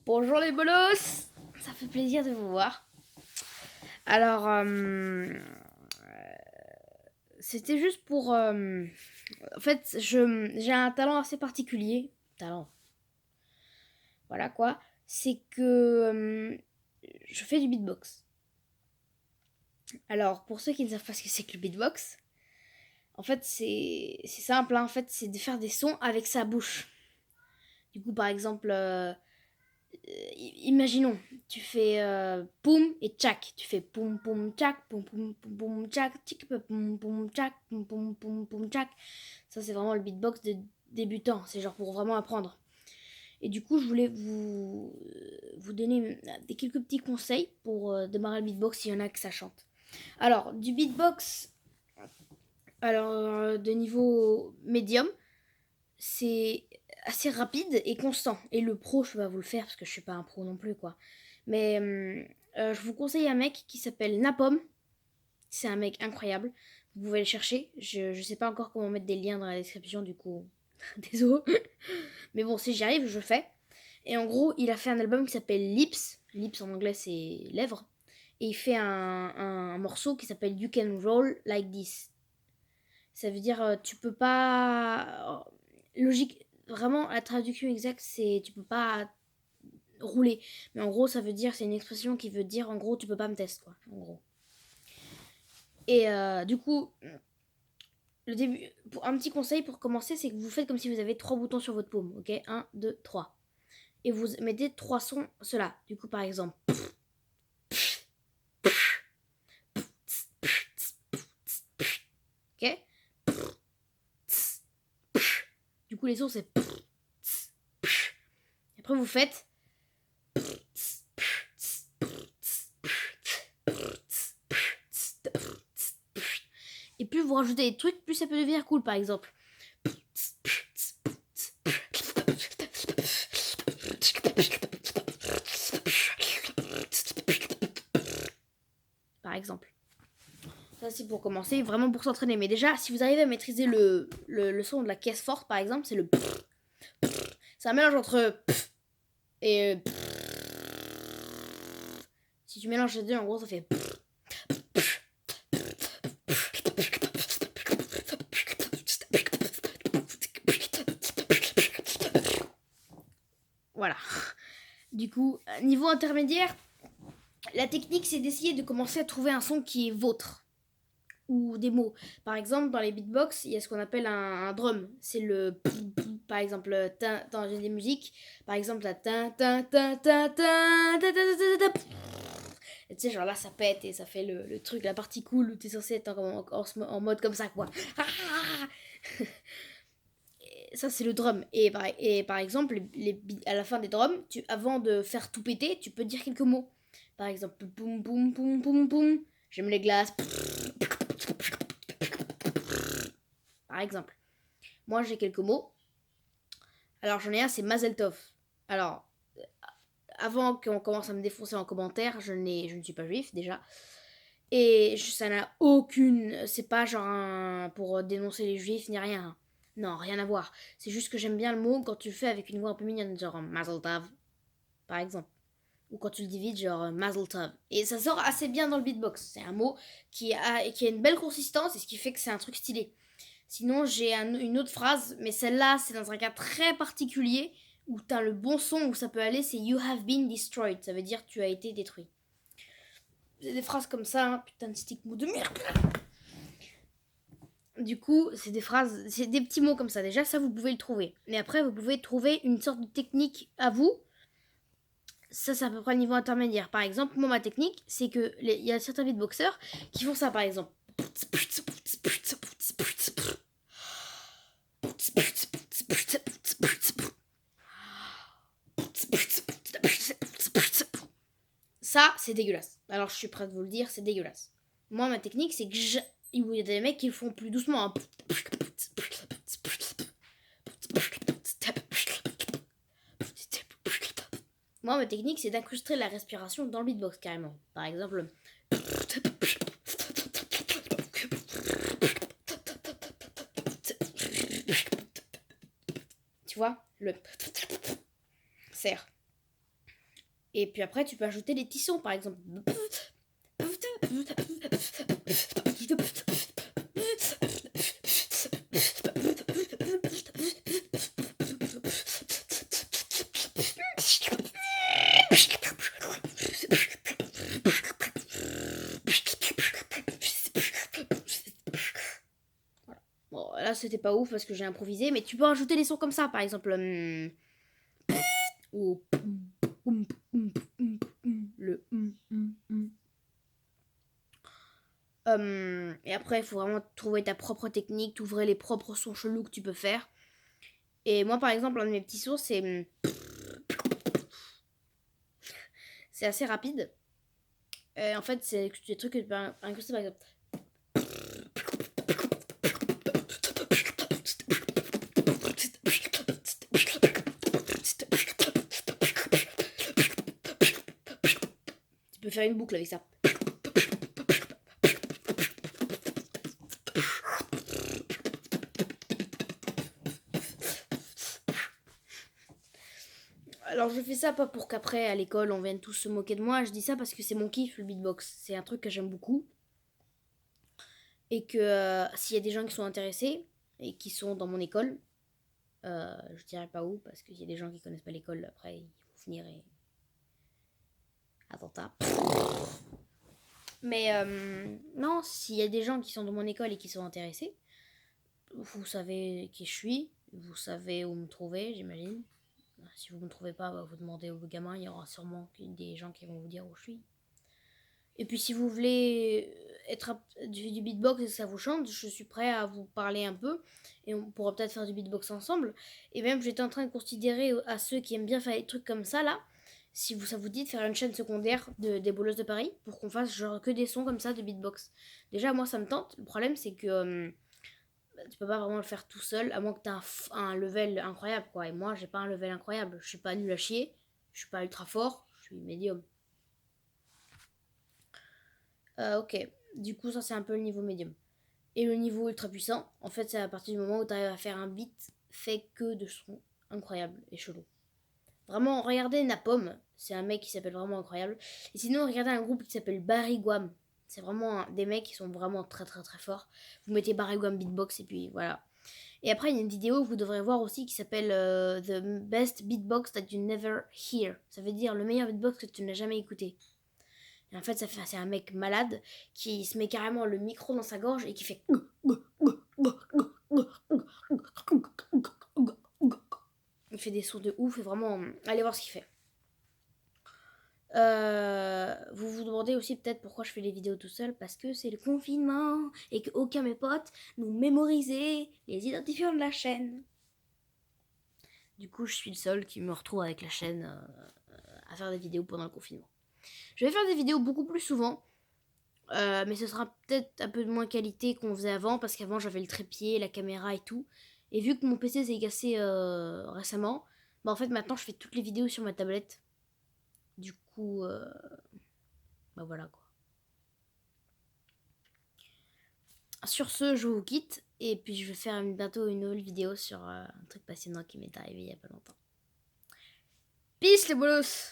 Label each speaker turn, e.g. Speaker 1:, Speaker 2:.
Speaker 1: Bonjour les bolos, ça fait plaisir de vous voir. Alors, c'était juste pour... en fait, j'ai un talent assez particulier. Talent, voilà quoi. C'est que je fais du beatbox. Alors, pour ceux qui ne savent pas ce que c'est que le beatbox, en fait, c'est simple. Hein. En fait, c'est de faire des sons avec sa bouche. Du coup, par exemple... imaginons, tu fais poum et tchak. Tu fais poum poum tchak, poum poum poum poum tchak, tic poum poum tchak, poum poum poum poum tchak. Ça, c'est vraiment le beatbox de débutant. C'est genre pour vraiment apprendre. Et du coup, je voulais vous donner quelques petits conseils pour démarrer le beatbox s'il y en a que ça chante. Alors, du beatbox, de niveau médium, c'est assez rapide et constant. Et le pro, je peux pas vous le faire parce que je suis pas un pro non plus, quoi. Mais je vous conseille un mec qui s'appelle Napom. C'est un mec incroyable. Vous pouvez le chercher. Je sais pas encore comment mettre des liens dans la description, du coup. Désolé. Mais bon, si j'y arrive, je le fais. Et en gros, il a fait un album qui s'appelle Lips. Lips en anglais, c'est lèvres. Et il fait un morceau qui s'appelle You Can Roll Like This. Ça veut dire, tu peux pas. Logique, vraiment, la traduction exacte, c'est tu peux pas rouler. Mais en gros, ça veut dire, c'est une expression qui veut dire, en gros, tu peux pas me tester, quoi. En gros. Et du coup, le début, pour un petit conseil pour commencer, c'est que vous faites comme si vous avez 3 boutons sur votre paume, ok? 1, 2, 3. Et vous mettez 3 sons, cela. Du coup, par exemple. Ok? Du coup, les sons, c'est. Après, vous faites. Et plus vous rajoutez des trucs, plus ça peut devenir cool, par exemple. Par exemple. Ça, c'est pour commencer, vraiment pour s'entraîner. Mais déjà, si vous arrivez à maîtriser le son de la caisse forte, par exemple, c'est le. C'est un mélange entre. Et. Si tu mélanges les deux, en gros, ça fait. Voilà. Du coup, niveau intermédiaire, la technique, c'est d'essayer de commencer à trouver un son qui est vôtre. Ou des mots. Par exemple, dans les beatbox, il y a ce qu'on appelle un drum. C'est le. Par exemple, dans des musiques. Par exemple, la. Et tu sais, genre là, ça pète et ça fait le truc, la partie cool où t'es censé être en mode comme ça, quoi. Ça, c'est le drum. Et par exemple, à la fin des drums, avant de faire tout péter, tu peux dire quelques mots. Par exemple, poum poum poum poum poum. J'aime les glaces. Par exemple. Moi, j'ai quelques mots. Alors, j'en ai un, c'est Mazel Tov. Alors, avant qu'on commence à me défoncer en commentaire, je ne suis pas juif déjà. Et ça n'a aucune. C'est pas genre pour dénoncer les juifs ni rien. Non, rien à voir. C'est juste que j'aime bien le mot quand tu le fais avec une voix un peu mignonne, genre Mazel Tov, par exemple. Ou quand tu le divises, genre Mazel Tov. Et ça sort assez bien dans le beatbox. C'est un mot qui a une belle consistance et ce qui fait que c'est un truc stylé. Sinon, j'ai une autre phrase, mais celle-là, c'est dans un cas très particulier où t'as le bon son où ça peut aller, c'est You have been destroyed. Ça veut dire tu as été détruit. C'est des phrases comme ça, hein, putain de stick mot de merde. Du coup, c'est des phrases, c'est des petits mots comme ça. Déjà, ça, vous pouvez le trouver. Mais après, vous pouvez trouver une sorte de technique à vous. Ça, c'est à peu près le niveau intermédiaire. Par exemple, moi, ma technique, c'est que il y a certains beatboxers qui font ça, par exemple. Ça, c'est dégueulasse. Alors, je suis prête à vous le dire, c'est dégueulasse. Moi, ma technique, c'est que il y a des mecs qui le font plus doucement. Hein. Moi, ma technique, c'est d'incruster la respiration dans le beatbox, carrément. Par exemple... Tu vois, le serre. Et puis après, tu peux ajouter des petits sons, par exemple. Bon, là, c'était pas ouf parce que j'ai improvisé, mais tu peux rajouter des sons comme ça, par exemple. Ou le. Et après, il faut vraiment trouver ta propre technique, t'ouvrir les propres sons chelous que tu peux faire. Et moi, par exemple, un de mes petits sons, c'est assez rapide. En fait, c'est des trucs que tu peux incruster, par exemple. Tu peux faire une boucle avec ça. Alors je fais ça pas pour qu'après à l'école on vienne tous se moquer de moi, je dis ça parce que c'est mon kiff le beatbox, c'est un truc que j'aime beaucoup et que s'il y a des gens qui sont intéressés et qui sont dans mon école, je dirais pas où parce qu'il y a des gens qui connaissent pas l'école, après ils vont finir et attentat. Mais non, s'il y a des gens qui sont dans mon école et qui sont intéressés, vous savez qui je suis, vous savez où me trouver, j'imagine. Si vous ne me trouvez pas, bah, vous demandez aux gamins, il y aura sûrement des gens qui vont vous dire où je suis. Et puis si vous voulez être du beatbox et que ça vous chante, je suis prêt à vous parler un peu et on pourra peut-être faire du beatbox ensemble. Et même j'étais en train de considérer à ceux qui aiment bien faire des trucs comme ça là, si ça vous dit de faire une chaîne secondaire des boleuses de Paris pour qu'on fasse genre que des sons comme ça de beatbox. Déjà moi ça me tente, le problème c'est que tu peux pas vraiment le faire tout seul à moins que tu aies un level incroyable quoi. Et moi j'ai pas un level incroyable, je suis pas nul à chier, je suis pas ultra fort, je suis médium. Ok, du coup ça c'est un peu le niveau médium. Et le niveau ultra puissant, en fait c'est à partir du moment où tu arrives à faire un beat fait que de sons incroyables et chelous. Vraiment, regardez Napom, c'est un mec qui s'appelle vraiment incroyable. Et sinon, regardez un groupe qui s'appelle Barry Guam. C'est vraiment des mecs qui sont vraiment très très très forts. Vous mettez Barry Guam beatbox et puis voilà. Et après, il y a une vidéo que vous devrez voir aussi qui s'appelle The Best Beatbox That You Never Hear. Ça veut dire le meilleur beatbox que tu n'as jamais écouté. Et en fait, c'est un mec malade qui se met carrément le micro dans sa gorge et qui fait. Il fait des sons de ouf et vraiment, allez voir ce qu'il fait. Vous vous demandez aussi peut-être pourquoi je fais les vidéos tout seul, parce que c'est le confinement et qu'aucun de mes potes nous mémorisait les identifiants de la chaîne. Du coup, je suis le seul qui me retrouve avec la chaîne à faire des vidéos pendant le confinement. Je vais faire des vidéos beaucoup plus souvent, mais ce sera peut-être un peu de moins qualité qu'on faisait avant, parce qu'avant j'avais le trépied, la caméra et tout. Et vu que mon PC s'est cassé récemment, bah en fait maintenant je fais toutes les vidéos sur ma tablette. Du coup, bah voilà quoi. Sur ce, je vous quitte, et puis je vais faire bientôt une nouvelle vidéo sur un truc passionnant qui m'est arrivé il y a pas longtemps. Peace les bolos!